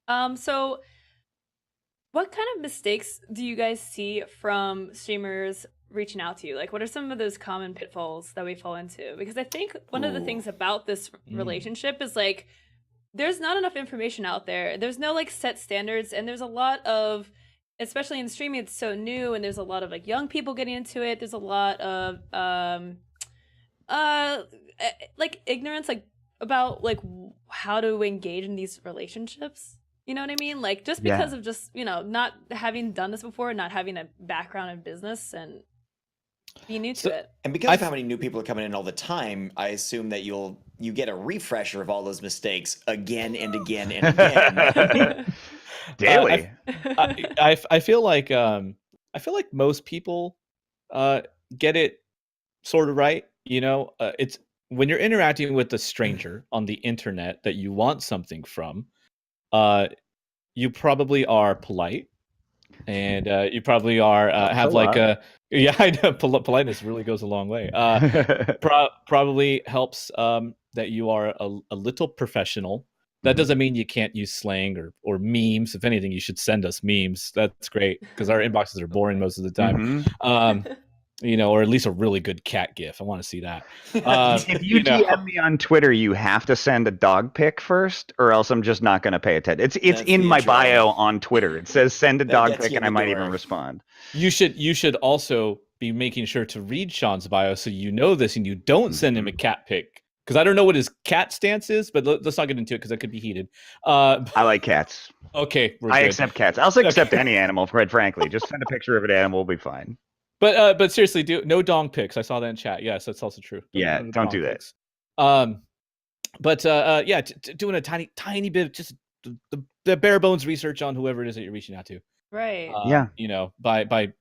So what kind of mistakes do you guys see from streamers reaching out to you? Like, what are some of those common pitfalls that we fall into? Because I think one of the Ooh. things about this Mm. relationship is like, there's not enough information out there. There's no like set standards, and there's a lot of, especially in streaming, it's so new, and there's a lot of like young people getting into it. There's a lot of uh like ignorance like about like how to engage in these relationships, you know what I mean, like just Yeah. because of just not having done this before, not having a background in business and being new So to it. And because of how many new people are coming in all the time, I assume that you get a refresher of all those mistakes again and again and again. Daily. I feel like most people get it sort of right. It's when you're interacting with a stranger on the internet that you want something from, you probably are polite, and you probably are have a like lot. a yeah, I know politeness really goes a long way. Probably helps that you are a little professional. That Mhm. doesn't mean you can't use slang or memes. If anything, you should send us memes. That's great because our inboxes are boring most of the time. Mhm. Or at least a really good cat gif. I want to see that. If you DM me on Twitter, you have to send a dog pic first, or else I'm just not going to pay attention. It's That's in the my intro. bio on Twitter. It says send a That dog gets pic, you in and I the might even door. respond. You should also be making sure to read Sean's bio so you know this and you don't send him a cat pic. Because I don't know what his cat stance is, but let's not get into it because that could be heated. I like cats. Okay, we're I good. accept cats. I'll accept any animal, quite frankly. Just send a picture of an animal, we'll be fine. But seriously, no dong pics. I saw that in chat. Yes, that's also true. Yeah, No don't dong do that. pics. But yeah, doing a tiny bit, just the bare bones research on whoever it is that you're reaching out to. Right. Yeah. By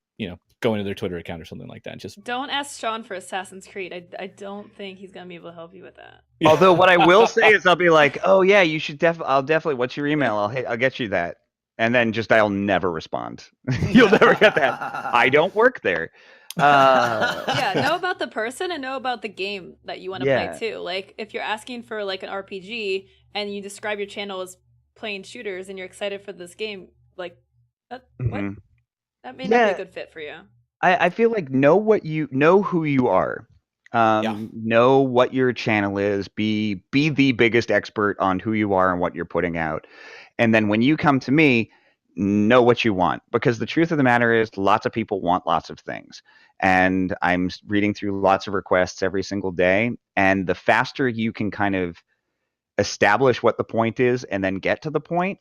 going to their Twitter account or something like that. Just don't ask Sean for Assassin's Creed. I don't think he's gonna be able to help you with that. Although what I will say is I'll be like, oh yeah, you should I'll definitely. What's your email? I'll get you that, and then I'll never respond. You'll never get that. I don't work there. Yeah, know about the person and know about the game that you want to play too. Like if you're asking for like an RPG and you describe your channel as playing shooters and you're excited for this game, like that what? That may not be a good fit for you. I feel like know who you are. Know what your channel is. Be the biggest expert on who you are and what you're putting out. And then when you come to me, know what you want, because the truth of the matter is lots of people want lots of things. And I'm reading through lots of requests every single day. And the faster you can kind of establish what the point is and then get to the point,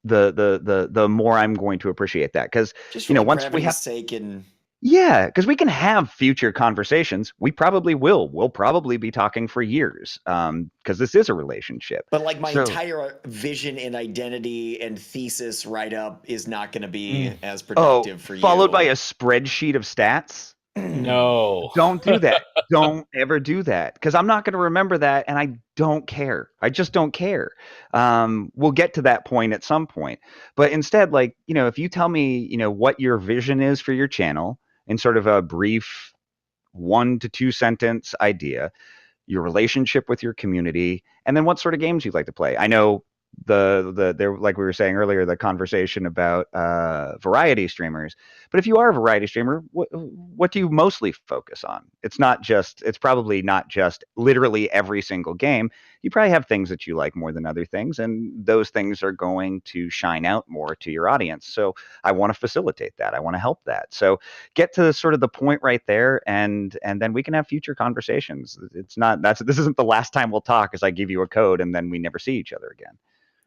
the more I'm going to appreciate that. Because once we have sake and yeah, because we can have future conversations. We probably will. We'll probably be talking for years, because this is a relationship. But like my entire vision and identity and thesis write-up is not going to be as productive for you. Followed by a spreadsheet of stats? No. Don't do that. Don't ever do that, because I'm not going to remember that, and I don't care. I just don't care. We'll get to that point at some point. But instead, like, if you tell me, what your vision is for your channel in sort of a brief 1 to 2 sentence idea, your relationship with your community, and then what sort of games you'd like to play. I know there, like we were saying earlier, the conversation about variety streamers. But if you are a variety streamer, what do you mostly focus on? It's probably not just literally every single game. You probably have things that you like more than other things, and those things are going to shine out more to your audience. So I want to facilitate that. I want to help that. So get to sort of the point right there, and then we can have future conversations. This isn't the last time we'll talk, as I give you a code and then we never see each other again.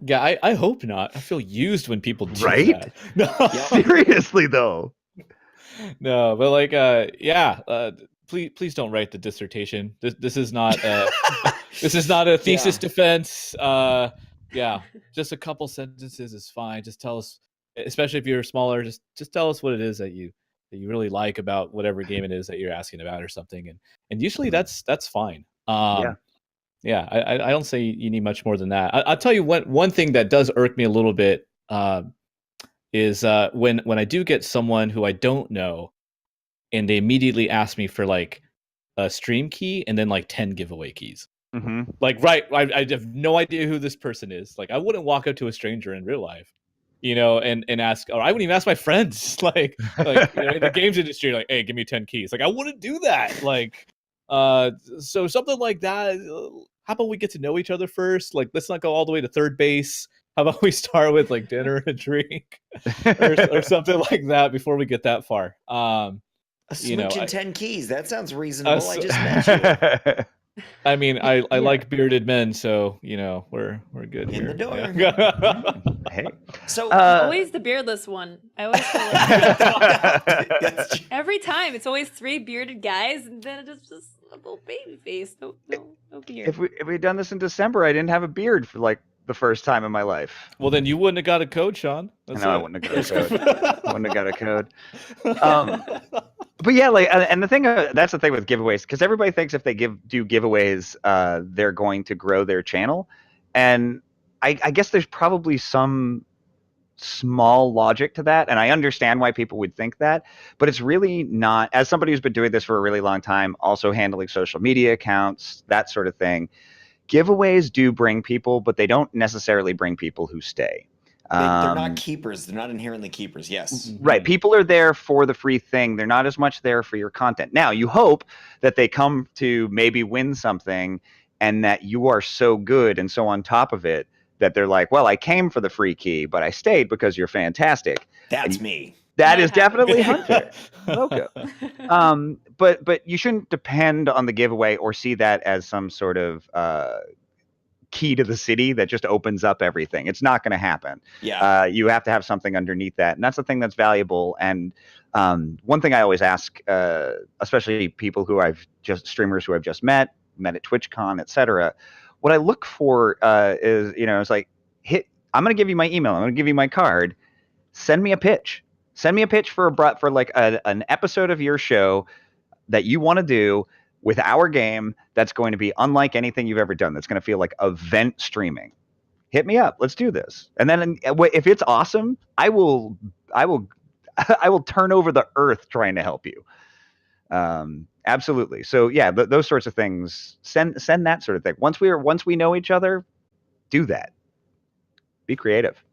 Yeah, I hope not. I feel used when people do that. No, seriously though. No, but like, please don't write the dissertation. This is not this is not a thesis defense. Yeah, just a couple sentences is fine. Just tell us, especially if you're smaller, just tell us what it is that you really like about whatever game it is that you're asking about or something, and usually that's fine. Yeah, I don't say you need much more than that. I'll tell you one thing that does irk me a little bit is when I do get someone who I don't know, and they immediately ask me for like a stream key and then like 10 giveaway keys. Like, right, I have no idea who this person is. Like, I wouldn't walk up to a stranger in real life, and ask, or I wouldn't even ask my friends, like in the games industry, like, hey, give me 10 keys. Like, I wouldn't do that. Like, so something like that. How about we get to know each other first? Like, let's not go all the way to third base. How about we start with like dinner and a drink, or something like that before we get that far? A smooch and 10 keys. That sounds reasonable. I just met you. I mean, I like bearded men, so we're good in here. the door. Yeah. Hey, so always the beardless one. I always feel like every time it's always 3 bearded guys, and then it's just a little baby face. No beard. If we'd done this in December, I didn't have a beard for like the first time in my life. Well, then you wouldn't have got a code, Sean. I wouldn't have got a code. Wouldn't have got a code. But yeah, like, and the thing, that's the thing with giveaways, because everybody thinks if they do giveaways, they're going to grow their channel, and I guess there's probably some small logic to that, and I understand why people would think that, but it's really not. As somebody who's been doing this for a really long time, also handling social media accounts, that sort of thing, giveaways do bring people, but they don't necessarily bring people who stay. They're not keepers. They're not inherently keepers. Yes. Right. People are there for the free thing. They're not as much there for your content. Now, you hope that they come to maybe win something and that you are so good and so on top of it that they're like, well, I came for the free key, but I stayed because you're fantastic. That's me. That is definitely Hunter. Okay. But you shouldn't depend on the giveaway or see that as some sort of key to the city that just opens up everything. It's not going to happen. Yeah. You have to have something underneath that, and that's the thing that's valuable. And one thing I always ask, especially people streamers who I've just met at TwitchCon, etc. What I look for is, it's like, I'm going to give you my email. I'm going to give you my card. Send me a pitch. Send me a pitch for like an episode of your show that you want to do with our game that's going to be unlike anything you've ever done. That's going to feel like event streaming. Hit me up. Let's do this. And then if it's awesome, I will turn over the earth trying to help you. Absolutely. So yeah, those sorts of things. Send that sort of thing. Once we know each other, do that. Be creative.